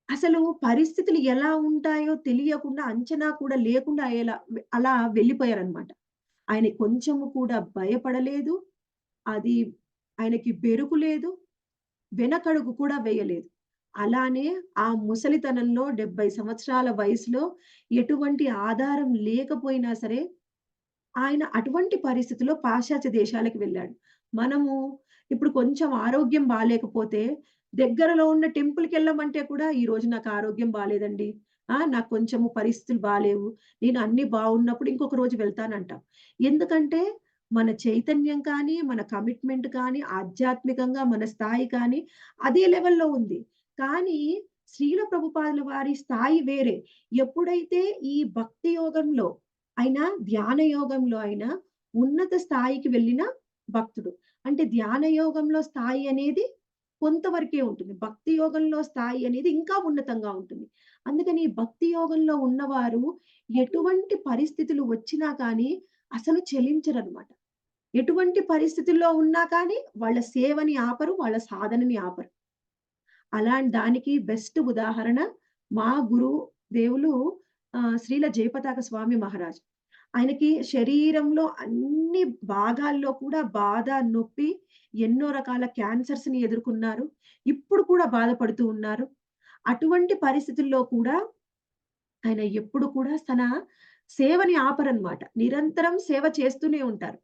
అసలు పరిస్థితులు ఎలా ఉంటాయో తెలియకుండా, అంచనా కూడా లేకుండా అలా వెళ్ళిపోయారనమాట. ఆయన కొంచెము కూడా భయపడలేదు. అది ఆయనకి బెరుకు లేదు. వెనకడుగు కూడా వేయలేదు. అలానే ఆ ముసలితనంలో 70 సంవత్సరాల వయసులో ఎటువంటి ఆధారం లేకపోయినా సరే, ఆయన అటువంటి పరిస్థితిలో పాశ్చాత్య దేశాలకు వెళ్ళాడు. మనము ఇప్పుడు కొంచెం ఆరోగ్యం బాలేకపోతే దగ్గరలో ఉన్న టెంపుల్‌కెళ్ళమంటే కూడా, "ఈరోజు నాకు ఆరోగ్యం బాలేదండి. నాకు కొంచెము పరిస్థితులు బాలేవు. నేను అన్నీ బావున్నప్పుడు ఇంకొక రోజు వెళ్తానంటాం." ఎందుకంటే మన చైతన్యం కానీ, మన కమిట్మెంట్ కానీ, ఆధ్యాత్మికంగా మన స్థాయి కానీ అదే లెవెల్‌లో ఉంది. కానీ శ్రీల ప్రభుపాదుల వారి స్థాయి వేరే. ఎప్పుడైతే ఈ భక్తి యోగంలో ఆయన ధ్యాన యోగంలో ఉన్నత స్థాయికి వెళ్ళిన భక్తుడు. అంటే ధ్యాన యోగంలో స్థాయి అనేది కొంతవరకే ఉంటుంది. భక్తి యోగంలో స్థాయి అనేది ఇంకా ఉన్నతంగా ఉంటుంది. అందుకని భక్తి యోగంలో ఉన్నవారు ఎటువంటి పరిస్థితులు వచ్చినా కానీ అసలు చలించరనమాట. ఎటువంటి పరిస్థితుల్లో ఉన్నా కానీ వాళ్ళ సేవని ఆపరు, వాళ్ళ సాధనని ఆపరు. దానికి బెస్ట్ ఉదాహరణ మా గురువు దేవులు శ్రీల జయపతాక స్వామి మహారాజ్. ఆయనకి శరీరంలో అన్ని భాగాల్లో కూడా బాధ, నొప్పి, ఎన్నో రకాల క్యాన్సర్స్‌ని ఎదుర్కొన్నారు. ఇప్పుడు కూడా బాధపడుతూ ఉన్నారు. అటువంటి పరిస్థితుల్లో కూడా ఆయన ఎప్పుడు కూడా తన సేవని ఆపరనమాట. నిరంతరం సేవ చేస్తూనే ఉంటారు.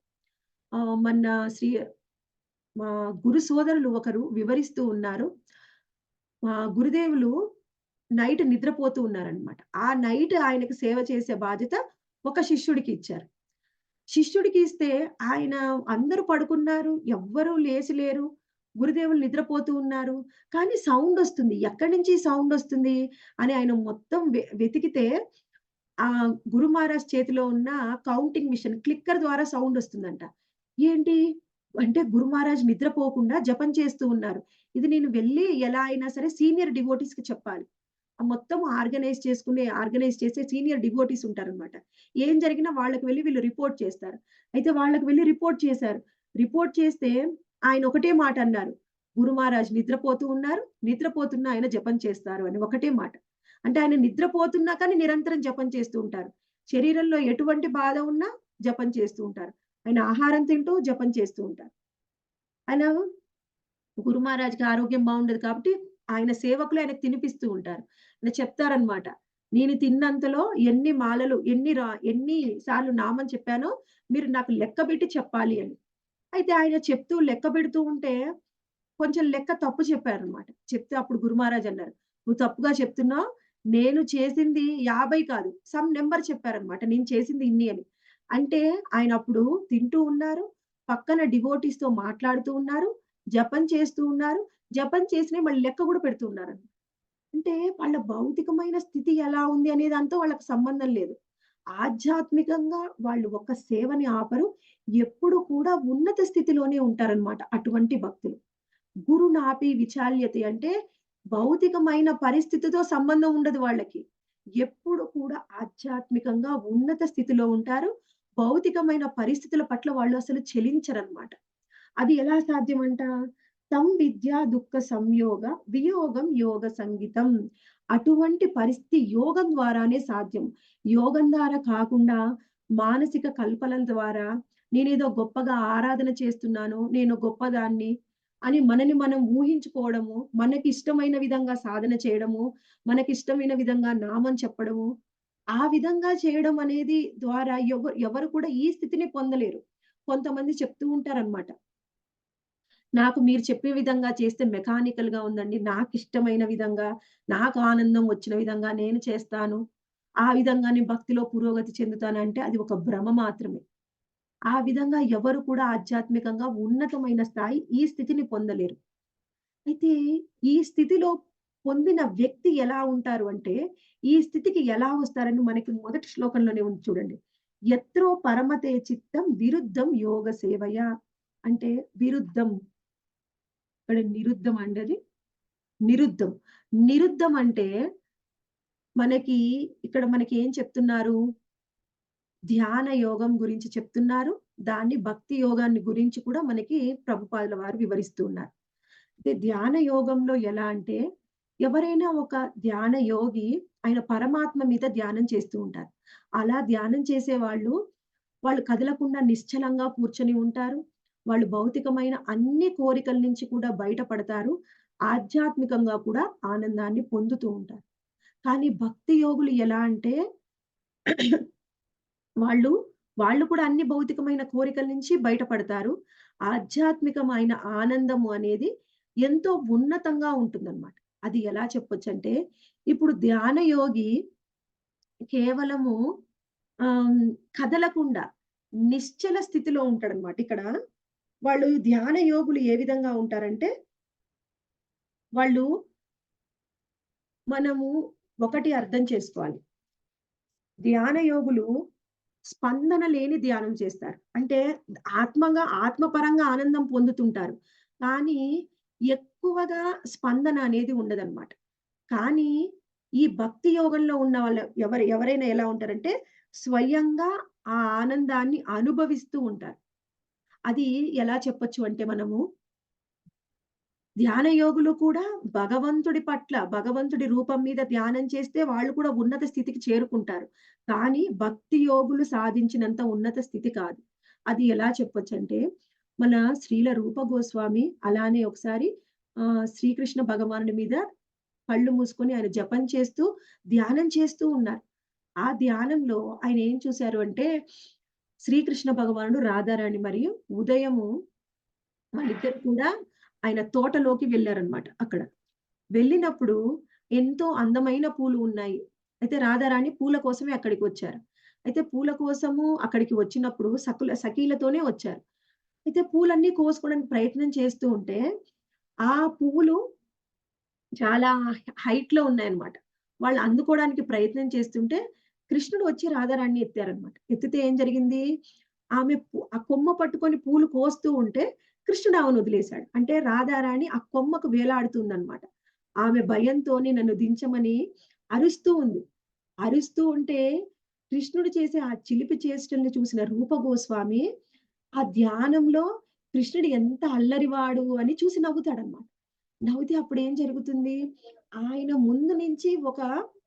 మొన్న మా గురు సోదరులు ఒకరు వివరిస్తూ ఉన్నారు. మా గురుదేవులు నైట్ నిద్రపోతూ ఉన్నారనమాట. ఆ నైట్ ఆయనకి సేవ చేసే బాధ్యత ఒక శిష్యుడికి ఇచ్చారు. శిష్యుడికి ఇస్తే ఆయన అందరూ పడుకున్నారు. ఎవ్వరూ లేసి లేరు. గురుదేవులు నిద్రపోతూ ఉన్నారు. కానీ సౌండొస్తుంది. ఎక్కడి నుంచి సౌండొస్తుంది అని ఆయన మొత్తం వెతికితే గురు మహారాజ్ చేతిలో ఉన్న కౌంటింగ్ మిషన్ క్లిక్కర్ ద్వారా సౌండొస్తుందంట. ఏంటి అంటే గురు మహారాజ్ నిద్రపోకుండా జపం చేస్తూ ఉన్నారు. ఇది నేను వెళ్లి ఎలా అయినా సరే సీనియర్ డివోటీస్‌కి చెప్పాలి. మొత్తం ఆర్గనైజ్ చేసే సీనియర్ డివోటీస్ ఉంటారనమాట. ఏం జరిగినా వాళ్ళకి వెళ్లి వీళ్ళు రిపోర్ట్ చేస్తారు. అయితే వాళ్ళకి వెళ్లి రిపోర్ట్ చేశారు. రిపోర్ట్ చేస్తే ఆయన ఒకటే మాట అన్నారు. గురు మహారాజ్ నిద్రపోతూ ఉన్నారు. నిద్రపోతున్న ఆయన జపం చేస్తారు అని ఒకటే మాట. అంటే ఆయన నిద్రపోతున్నా కానీ నిరంతరం జపం చేస్తూ ఉంటారు. శరీరంలో ఎటువంటి బాధ ఉన్నా జపం చేస్తూ ఉంటారు. ఆయన ఆహారం తింటూ జపం చేస్తూ ఉంటారు. ఆయన గురు మహారాజ్‌కి ఆరోగ్యం బావుండదు కాబట్టి, ఆయన సేవకులు ఆయనకు తినిపిస్తూ ఉంటారు. ఆయన చెప్తారనమాట. నేను తిన్నంతలో ఎన్ని మాలలు, ఎన్ని సార్లు నామం చెప్పానో మీరు నాకు లెక్కబెట్టి చెప్పాలి అని. అయితే ఆయన చెప్తూ లెక్కబెడుతూ ఉంటే, కొంచెం లెక్క తప్పు చెప్పారనమాట. చెప్తే అప్పుడు గురు మహారాజ్ అన్నారు, "నువ్వు తప్పుగా చెప్తున్నావు. నేను చేసింది 50 కాదు." సమ్ నంబర్ చెప్పారనమాట. నేను చేసింది ఇన్ని అని. అంటే ఆయన అప్పుడు తింటూ ఉన్నారు. పక్కన డివోటీస్‌తో మాట్లాడుతూ ఉన్నారు. జపం చేస్తూ ఉన్నారు. జపం చేసినయి మళ్ళీ లెక్క గూడా పెడుతూ ఉన్నారండి. అంటే వాళ్ళ భౌతికమైన స్థితి ఎలా ఉంది అనే దాంతో వాళ్ళకి సంబంధం లేదు. ఆధ్యాత్మికంగా వాళ్ళు ఒక సేవని ఆపరు. ఎప్పుడు కూడా ఉన్నత స్థితిలోనే ఉంటారనమాట అటువంటి భక్తులు. గురునాపి విచాల్యతే అంటే భౌతికమైన పరిస్థితితో సంబంధం ఉండదు వాళ్ళకి. ఎప్పుడు కూడా ఆధ్యాత్మికంగా ఉన్నత స్థితిలో ఉంటారు. భౌతికమైన పరిస్థితుల పట్ల వాళ్ళు అసలు చెలించరనమాట. అది ఎలా సాధ్యమంట? తం విద్యా దుఃఖ సంయోగ వియోగం యోగ సంగీతం. అటువంటి పరిస్థితి యోగం ద్వారానే సాధ్యం. యోగం ద్వారా కాకుండా మానసిక కల్పనల ద్వారా నేనేదో గొప్పగా ఆరాధన చేస్తున్నాను, నేను గొప్పదాన్ని అని మనని మనం ఊహించుకోవడము, మనకిష్టమైన విధంగా సాధన చేయడము, మనకిష్టమైన విధంగా నామం చెప్పడము, ఆ విధంగా చేయడం అనేది ద్వారా ఎవరు కూడా ఈ స్థితిని పొందలేరు. కొంతమంది చెప్తూ ఉంటారనమాట. నాకు మీరు చెప్పే విధంగా చేస్తే మెకానికల్‌గా ఉందండి. నాకిష్టమైన విధంగా, నాకు ఆనందం వచ్చిన విధంగా నేను చేస్తాను. ఆ విధంగా నేను భక్తిలో పురోగతి చెందుతానంటే అది ఒక భ్రమ మాత్రమే. ఆ విధంగా ఎవరు కూడా ఆధ్యాత్మికంగా ఉన్నతమైన స్థాయి ఈ స్థితిని పొందలేరు. అయితే ఈ స్థితిలో పొందిన వ్యక్తి ఎలా ఉంటారు అంటే, ఈ స్థితికి ఎలా వస్తారని మనకి మొదటి శ్లోకంలోనే ఉంది చూడండి. యత్రో పరమతే చిత్తం విరుద్ధం యోగ సేవయా అంటే విరుద్ధం. ఇక్కడ నిరుద్ధం అండి అది. నిరుద్ధం. నిరుద్ధం అంటే మనకి ఇక్కడ మనకి ఏం చెప్తున్నారు? ధ్యాన యోగం గురించి చెప్తున్నారు. దాన్ని భక్తి యోగాన్ని గురించి కూడా మనకి ప్రభుపాదుల వారు వివరిస్తూ ఉన్నారు. అయితే ధ్యాన యోగంలో ఎలా అంటే ఎవరైనా ఒక ధ్యాన యోగి ఆయన పరమాత్మ మీద ధ్యానం చేస్తూ ఉంటారు. అలా ధ్యానం చేసేవాళ్ళు, వాళ్ళు కదలకుండా నిశ్చలంగా కూర్చొని ఉంటారు. వాళ్ళు భౌతికమైన అన్ని కోరికల నుంచి కూడా బయటపడతారు. ఆధ్యాత్మికంగా కూడా ఆనందాన్ని పొందుతూ ఉంటారు. కానీ భక్తి యోగులు ఎలా అంటే వాళ్ళు, వాళ్ళు కూడా అన్ని భౌతికమైన కోరికల నుంచి బయటపడతారు. ఆధ్యాత్మికమైన ఆనందము అనేది ఎంతో ఉన్నతంగా ఉంటుందన్నమాట. అది ఎలా చెప్పొచ్చంటే, ఇప్పుడు ధ్యాన యోగి కేవలము కదలకుండా నిశ్చల స్థితిలో ఉంటాడన్నమాట. ఇక్కడ వాళ్ళు ధ్యాన యోగులు ఏ విధంగా ఉంటారంటే, వాళ్ళు మనము ఒకటి అర్థం చేసుకోవాలి. ధ్యాన యోగులు స్పందన లేని ధ్యానం చేస్తారు. అంటే ఆత్మపరంగా ఆనందం పొందుతుంటారు. కానీ ఎక్కువగా స్పందన అనేది ఉండదనమాట. కానీ ఈ భక్తి యోగంలో ఉన్న వాళ్ళు ఎవరైనా ఎలా ఉంటారంటే స్వయంగా ఆ ఆనందాన్ని అనుభవిస్తూ ఉంటారు. అది ఎలా చెప్పొచ్చు అంటే మనము ధ్యాన యోగులు కూడా భగవంతుడి రూపం మీద ధ్యానం చేస్తే వాళ్ళు కూడా ఉన్నత స్థితికి చేరుకుంటారు. కానీ భక్తి యోగులు సాధించినంత ఉన్నత స్థితి కాదు. అది ఎలా చెప్పొచ్చంటే, మన శ్రీల రూప గోస్వామి అలానే ఒకసారి శ్రీకృష్ణ భగవానుడి మీద కళ్ళు మూసుకొని ఆయన జపం చేస్తూ, ధ్యానం చేస్తూ ఉన్నారు. ఆ ధ్యానంలో ఆయన ఏం చూసారు అంటే, శ్రీకృష్ణ భగవానుడు, రాధారాణి మరియు ఉదయము వాళ్ళిద్దరు కూడా ఆయన తోటలోకి వెళ్లారన్నమాట అక్కడ. వెళ్ళినప్పుడు ఎంతో అందమైన పూలు ఉన్నాయి. అయితే రాధారాణి పూల కోసమే అక్కడికి వచ్చారు. అయితే పూల కోసము అక్కడికి వచ్చినప్పుడు సఖీలతోనే వచ్చారు. అయితే పూలన్నీ కోసుకోవడానికి ప్రయత్నం చేస్తూ ఉంటే, ఆ పువ్వులు చాలా హైట్‌లో ఉన్నాయన్నమాట. వాళ్ళు అందుకోవడానికి ప్రయత్నం చేస్తుంటే, కృష్ణుడు వచ్చి రాధారాణిని ఎత్తారన్నమాట. ఎత్తితే ఏం జరిగింది? ఆ కొమ్మ పట్టుకొని పూలు కోస్తూ ఉంటే, కృష్ణుడు ఆమెను వదిలేసాడు. అంటే రాధారాణి ఆ కొమ్మకు వేలాడుతుందన్నమాట. ఆమె భయంతోని నన్ను దించమని అరుస్తూ ఉంది. అరుస్తూ ఉంటే, కృష్ణుడు చేసే ఆ చిలిపి చేష్టల్ని చూసిన రూప గోస్వామి, ఆ ధ్యానంలో కృష్ణుడు ఎంత అల్లరివాడు అని చూసి నవ్వుతాడన్నమాట. నవ్వితే అప్పుడేం జరుగుతుంది? ఆయన ముందు నుంచి ఒక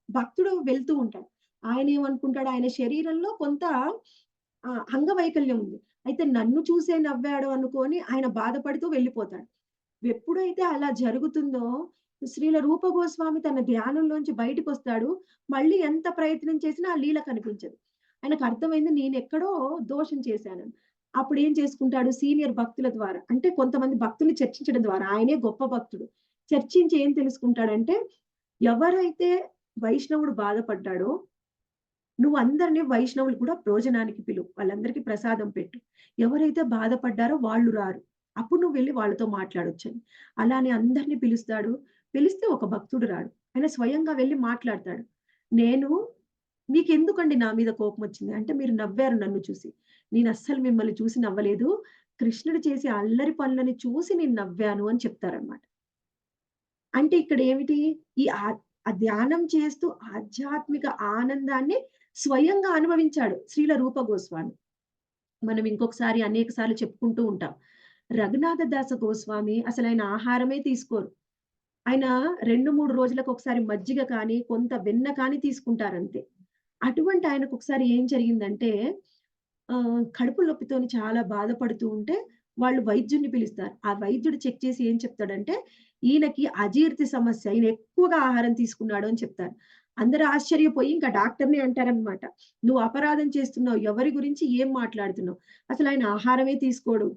భక్తుడు వెళ్తూ ఉంటాడు. ఆయనేమనుకుంటాడు, ఆయన శరీరంలో కొంత అంగవైకల్యం ఉంది. అయితే నన్ను చూసే నవ్వాడు అనుకోని ఆయన బాధపడుతూ వెళ్ళిపోతాడు. ఎప్పుడైతే అలా జరుగుతుందో, శ్రీల రూప గోస్వామి తన ధ్యానంలోంచి బయటికొస్తాడు. మళ్ళీ ఎంత ప్రయత్నం చేసినా ఆ లీల కనిపించదు. ఆయనకర్థమైంది నేనెక్కడో దోషం చేశానని. అప్పుడేం చేసుకుంటాడు, సీనియర్ భక్తుల ద్వారా అంటే కొంతమంది భక్తుల్ని చర్చించడం ద్వారా, ఆయనే గొప్ప భక్తుడు. చర్చించి ఏం తెలుసుకుంటాడంటే, ఎవరైతే వైష్ణవుడు బాధపడ్డాడో, నువ్వందరిని వైష్ణవులు కూడా భోజనానికి పిలువు. వాళ్ళందరికీ ప్రసాదం పెట్టు. ఎవరైతే బాధపడ్డారో వాళ్ళు రారు. అప్పుడు నువ్వు వెళ్లి వాళ్ళతో మాట్లాడొచ్చని. అలానే అందరిని పిలుస్తాడు. పిలిస్తే ఒక భక్తుడు రాడు. ఆయన స్వయంగా వెళ్లి మాట్లాడతాడు. నేను మీకెందుకండి నా మీద కోపమొచ్చింది? అంటే మీరు నవ్వారు నన్ను చూసి. నేనస్సలు మిమ్మల్ని చూసి నవ్వలేదు. కృష్ణుడు చేసే అల్లరి పనులని చూసి నేను నవ్వాను అని చెప్తారన్నమాట. అంటే ఇక్కడేమిటి? ఈ ఆ ధ్యానం చేస్తూ ఆధ్యాత్మిక ఆనందాన్ని స్వయంగా అనుభవించాడు శ్రీల రూప గోస్వామి. మనం ఇంకొకసారి అనేక సార్లు చెప్పుకుంటూ ఉంటాం. రఘునాథ దాస గోస్వామి అసలాయన ఆహారమే తీసుకోరు. ఆయన 2, 3 రోజులకొకసారి మజ్జిగ కానీ, కొంత వెన్న కానీ తీసుకుంటారంతే. అటువంటి ఆయనకొకసారి ఏం జరిగిందంటే, కడుపు నొప్పితోని చాలా బాధపడుతూ ఉంటే, వాళ్ళు వైద్యుడిని పిలుస్తారు. ఆ వైద్యుడు చెక్ చేసి ఏం చెప్తాడంటే, ఈయనకి అజీర్తి సమస్య. ఈయన ఎక్కువగా ఆహారం తీసుకున్నాడు అని చెప్తారు. అందరూ ఆశ్చర్యపోయి ఇంకా డాక్టర్‌ని అంటారనమాట. "నువ్వు అపరాధం చేస్తున్నావు. ఎవరి గురించి ఏం మాట్లాడుతున్నావు? అసలాయన ఆహారమే తీసుకోడు."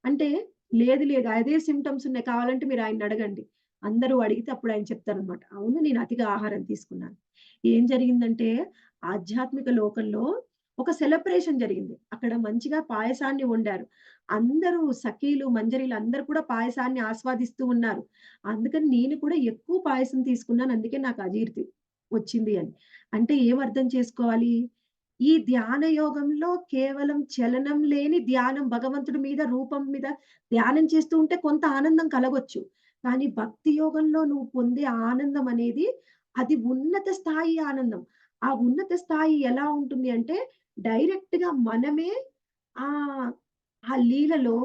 అంటే, "లేదు, లేదు. అదే సింప్టమ్స్ ఉన్నాయి. కావాలంటే మీరు ఆయన్నడగండి." అందరూ అడిగితే అప్పుడు ఆయన చెప్తారనమాట. "అవును. నేను అతిగా ఆహారం తీసుకున్నాను." ఏం జరిగిందంటే, ఆధ్యాత్మిక లోకంలో ఒక సెలబ్రేషన్ జరిగింది. అక్కడ మంచిగా పాయసాన్ని వండారు. అందరూ సఖీలు, మంజరీలు అందరూ కూడా పాయసాన్ని ఆస్వాదిస్తూ ఉన్నారు. అందుకని నేను కూడా ఎక్కువ పాయసం తీసుకున్నాను. అందుకే నాకు అజీర్తి వచ్చింది అని. అంటే ఏం అర్థం చేసుకోవాలి? ఈ ధ్యాన యోగంలో కేవలం చలనం లేని ధ్యానం భగవంతుడి మీద, రూపం మీద ధ్యానం చేస్తూ ఉంటే కొంత ఆనందం కలగొచ్చు. కానీ భక్తి యోగంలో నువ్వు పొందే ఆనందం అనేది అది ఉన్నత స్థాయి ఆనందం. ఆ ఉన్నత స్థాయి ఎలా ఉంటుంది అంటే డైరెక్ట్‌గా మనమే ఆహ్, ఆ లీలలో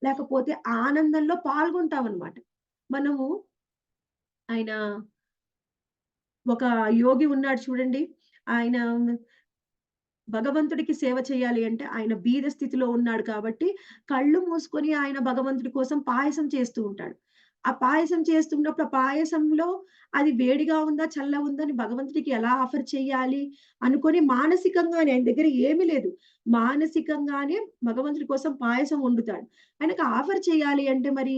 లేకపోతే ఆనందంలో పాల్గొంటామనమాట. మనము ఆయన ఒక యోగి ఉన్నాడు చూడండి. ఆయన భగవంతుడికి సేవ చేయాలి అంటే ఆయన బీద స్థితిలో ఉన్నాడు కాబట్టి కళ్ళు మూసుకొని ఆయన భగవంతుడి కోసం పాయసం చేస్తూ ఉంటాడు. ఆ పాయసం చేస్తున్నప్పుడు ఆ పాయసంలో అది వేడిగా ఉందా? చల్లగా ఉందా? అని భగవంతుడికి ఎలా ఆఫర్ చేయాలి అనుకోని మానసికంగానే ఆయన దగ్గర ఏమీ లేదు. మానసికంగానే భగవంతుడి కోసం పాయసం వండుతాడు. ఆయనకు ఆఫర్ చేయాలి అంటే మరి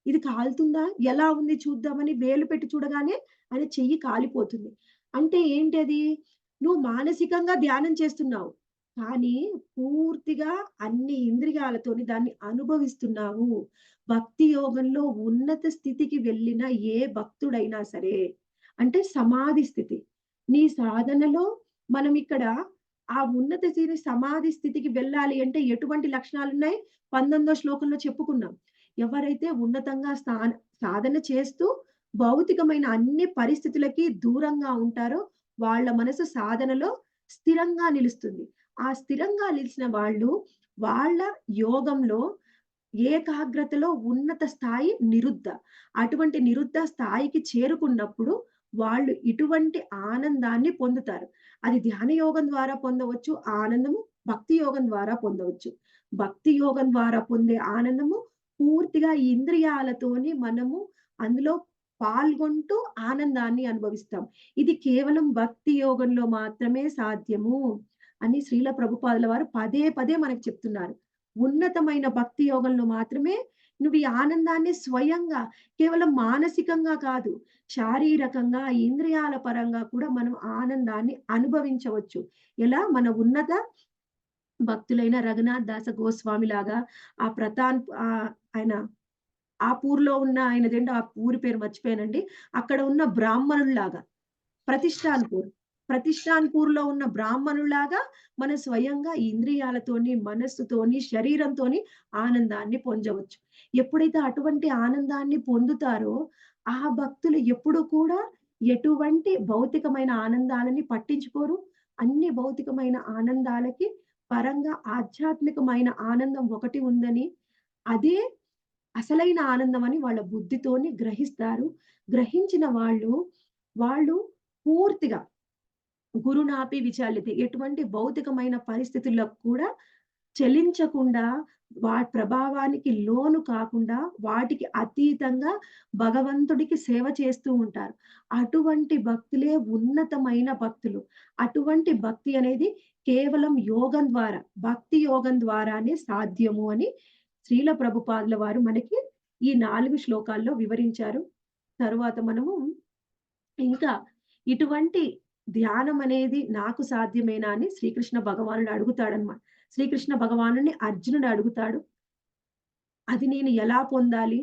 ఇది కాలుతుందా? ఎలా ఉంది చూద్దామని వేలు పెట్టి చూడగానే ఆయన చెయ్యి కాలిపోతుంది. అంటే ఏంటది? నువ్వు మానసికంగా ధ్యానం చేస్తున్నావు. కానీ పూర్తిగా అన్ని ఇంద్రియాలతోని దాన్ని అనుభవిస్తున్నావు. భక్తి యోగంలో ఉన్నత స్థితికి వెళ్ళిన ఏ భక్తుడైనా సరే, అంటే సమాధి స్థితి. నీ సాధనలో మనం ఇక్కడ ఆ ఉన్నత స్థితి సమాధి స్థితికి వెళ్ళాలి అంటే ఎటువంటి లక్షణాలున్నాయి? 19వ శ్లోకంలో చెప్పుకున్నాం. ఎవరైతే ఉన్నతంగా సాధన చేస్తూ భౌతికమైన అన్ని పరిస్థితులకి దూరంగా ఉంటారో వాళ్ళ మనసు సాధనలో స్థిరంగా నిలుస్తుంది. ఆ స్థిరంగా నిలిచిన వాళ్ళు వాళ్ళ యోగంలో ఏకాగ్రతలో ఉన్నత స్థాయి నిరుద్ధ. అటువంటి నిరుద్ధ స్థాయికి చేరుకున్నప్పుడు వాళ్ళు ఇటువంటి ఆనందాన్ని పొందుతారు. అది ధ్యాన యోగం ద్వారా పొందవచ్చు. ఆ ఆనందము భక్తి యోగం ద్వారా పొందవచ్చు. భక్తి యోగం ద్వారా పొందే ఆనందము పూర్తిగా ఈ ఇంద్రియాలతోని మనము అందులో పాల్గొంటూ ఆనందాన్ని అనుభవిస్తాం. ఇది కేవలం భక్తి యోగంలో మాత్రమే సాధ్యము అని శ్రీల ప్రభుపాదుల వారు పదే పదే మనకు చెప్తున్నారు. ఉన్నతమైన భక్తి యోగంలో మాత్రమే నువ్వు ఈ ఆనందాన్ని స్వయంగా కేవలం మానసికంగా కాదు, శారీరకంగా, ఇంద్రియాల పరంగా కూడా మనం ఆనందాన్ని అనుభవించవచ్చు. ఎలా? మన ఉన్నత భక్తులైన రఘునాథ్ దాస గోస్వామి లాగా ఆ ఆయన ఆ ఊర్లో ఉన్న ఆయనదేంటో ఆ ఊరి పేరు మర్చిపోయానండి. అక్కడ ఉన్న బ్రాహ్మణుల్లాగా ప్రతిష్టాన్‌పూర్. ప్రతిష్టాన్‌పూర్‌లో ఉన్న బ్రాహ్మణుల్లాగా మనం స్వయంగా ఈ ఇంద్రియాలతోని, మనస్సుతోని, శరీరంతోని ఆనందాన్ని పొందవచ్చు. ఎప్పుడైతే అటువంటి ఆనందాన్ని పొందుతారో, ఆ భక్తులు ఎప్పుడు కూడా ఎటువంటి భౌతికమైన ఆనందాలని పట్టించుకోరు. అన్ని భౌతికమైన ఆనందాలకి పరంగా ఆధ్యాత్మికమైన ఆనందం ఒకటి ఉందని, అదే అసలైన ఆనందం అని వాళ్ళ బుద్ధితోని గ్రహిస్తారు. గ్రహించిన వాళ్ళు పూర్తిగా గురునాపి విచాల్యతే. ఎటువంటి భౌతికమైన పరిస్థితుల్లో కూడా చలించకుండా, ప్రభావానికి లోను కాకుండా, వాటికి అతీతంగా భగవంతుడికి సేవ చేస్తూ ఉంటారు. అటువంటి భక్తులే ఉన్నతమైన భక్తులు. అటువంటి భక్తి అనేది కేవలం యోగం ద్వారా, భక్తి యోగం ద్వారానే సాధ్యము అని శ్రీల ప్రభుపాదుల వారు మనకి ఈ 4 శ్లోకాల్లో వివరించారు. తరువాత మనము ఇంకా ఇటువంటి ధ్యానం అనేది నాకు సాధ్యమేనా అని శ్రీకృష్ణ భగవానుడు అడుగుతాడన్నమాట. శ్రీకృష్ణ భగవానుడిని అర్జునుడు అడుగుతాడు. అది నేను ఎలా పొందాలి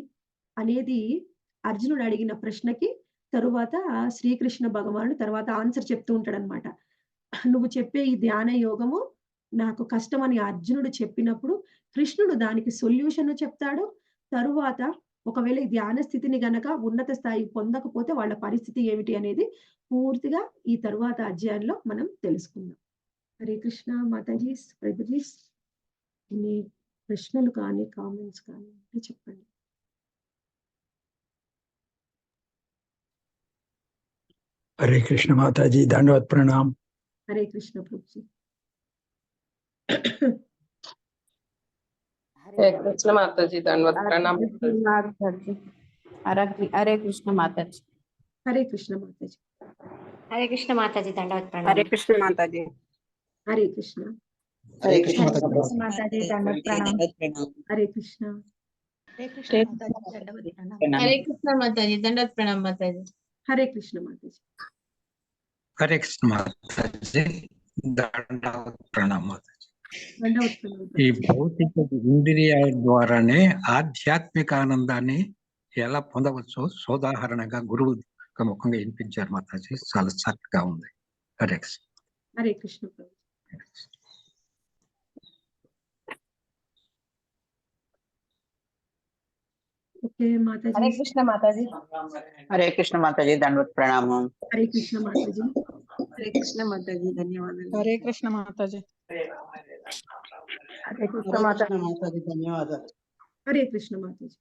అనేది అర్జునుడు అడిగిన ప్రశ్నకి తరువాత శ్రీకృష్ణ భగవానుడు తర్వాత ఆన్సర్ చెప్తూ ఉంటాడన్నమాట. నువ్వు చెప్పే ఈ ధ్యాన యోగము నాకు కష్టమని అర్జునుడు చెప్పినప్పుడు కృష్ణుడు దానికి సొల్యూషన్ చెప్తాడు. తరువాత ఒకవేళ ఈ ధ్యాన స్థితిని గనక ఉన్నత స్థాయి పొందకపోతే వాళ్ళ పరిస్థితి ఏమిటి అనేది పూర్తిగా ఈ తరువాత అధ్యాయంలో మనం తెలుసుకుందాం. హరే కృష్ణ మాతాజీస్, ప్రభుజీస్. మీ ప్రశ్నలు కానీ, కామెంట్స్ కానీ ఉంటే చెప్పండి. हरे कृष्ण माता जी, दंडवत प्रणाम। हरे कृष्ण प्रभु जी। हरे कृष्ण माता जी, दंडवत प्रणाम। हरे कृष्ण माता जी। हरे कृष्ण माता जी। हरे कृष्ण माता जी, दंडवत प्रणाम। हरे कृष्ण माता जी। हरे कृष्ण। हरे कृष्ण माता जी, दंडवत प्रणाम। हरे कृष्ण। हरे कृष्ण माता जी, दंडवत प्रणाम माता जी। हरे कृष्ण माता जी। हरे कृष्ण माता जी, दंडवत प्रणाम माता जी। दंडवत प्रणाम। ఈ భౌతిక ఇంద్రియాల ద్వారానే ఆధ్యాత్మిక ఆనందాన్ని ఎలా పొందవచ్చో సోదాహరణగా గురువు ముఖంగా వినిపించారు మాతాజీ. చాలా చక్కగా ఉంది. హరే కృష్ణ. हरे कृष्ण प्रभु। ओके माता जी। हरे कृष्ण माता जी। हरे कृष्ण माता जी, दंडवत प्रणाम। हरे कृष्ण माता जी। हरे कृष्ण माता जी, धन्यवाद। हरे कृष्ण माता जी। हरे कृष्ण माता जी, धन्यवाद। हरे कृष्ण माता जी।